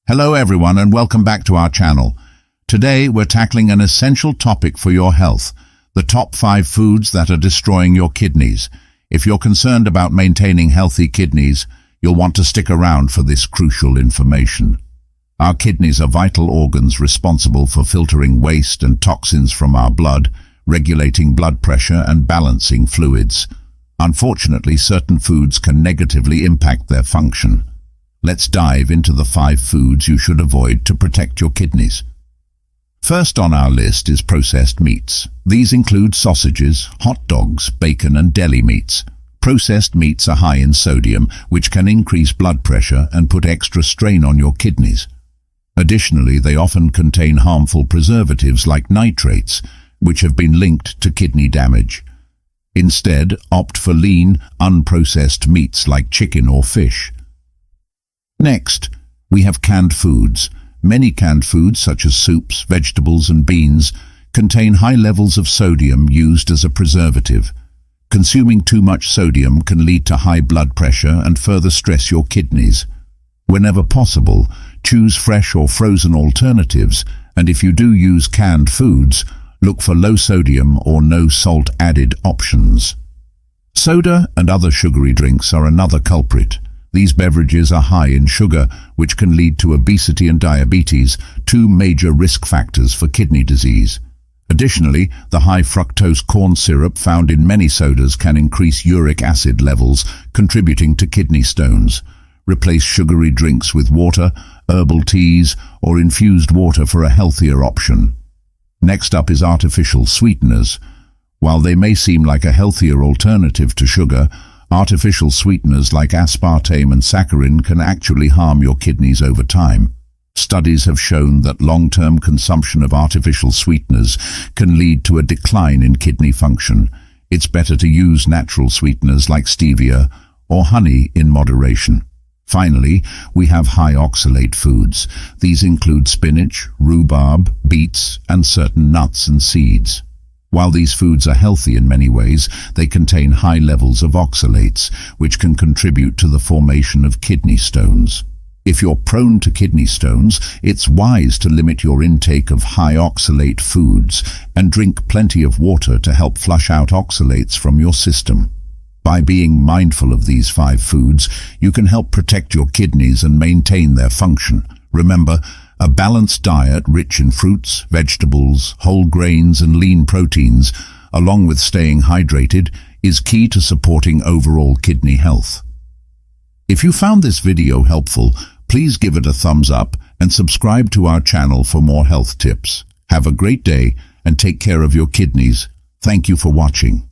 Hello everyone and welcome back to our channel. Today we're tackling an essential topic for your health, the top 5 foods that are destroying your kidneys. If you're concerned about maintaining healthy kidneys, you'll want to stick around for this crucial information. Our kidneys are vital organs responsible for filtering waste and toxins from our blood, regulating blood pressure and balancing fluids. Unfortunately, certain foods can negatively impact their function. Let's dive into the 5 foods you should avoid to protect your kidneys. First on our list is processed meats. These include sausages, hot dogs, bacon and deli meats. Processed meats are high in sodium, which can increase blood pressure and put extra strain on your kidneys. Additionally, they often contain harmful preservatives like nitrates, which have been linked to kidney damage. Instead, opt for lean, unprocessed meats like chicken or fish. Next, we have canned foods. Many canned foods, such as soups, vegetables and beans, contain high levels of sodium used as a preservative. Consuming too much sodium can lead to high blood pressure and further stress your kidneys. Whenever possible, choose fresh or frozen alternatives, and if you do use canned foods, look for low sodium or no salt added options. Soda and other sugary drinks are another culprit. These beverages are high in sugar, which can lead to obesity and diabetes, 2 major risk factors for kidney disease. Additionally, the high fructose corn syrup found in many sodas can increase uric acid levels, contributing to kidney stones. Replace sugary drinks with water, herbal teas, or infused water for a healthier option. Next up is artificial sweeteners. While they may seem like a healthier alternative to sugar, artificial sweeteners like aspartame and saccharin can actually harm your kidneys over time. Studies have shown that long-term consumption of artificial sweeteners can lead to a decline in kidney function. It's better to use natural sweeteners like stevia or honey in moderation. Finally, we have high oxalate foods. These include spinach, rhubarb, beets, and certain nuts and seeds. While these foods are healthy in many ways, they contain high levels of oxalates, which can contribute to the formation of kidney stones. If you're prone to kidney stones, it's wise to limit your intake of high oxalate foods and drink plenty of water to help flush out oxalates from your system. By being mindful of these 5 foods, you can help protect your kidneys and maintain their function. Remember, a balanced diet rich in fruits, vegetables, whole grains and lean proteins, along with staying hydrated, is key to supporting overall kidney health. If you found this video helpful, please give it a thumbs up and subscribe to our channel for more health tips. Have a great day and take care of your kidneys. Thank you for watching.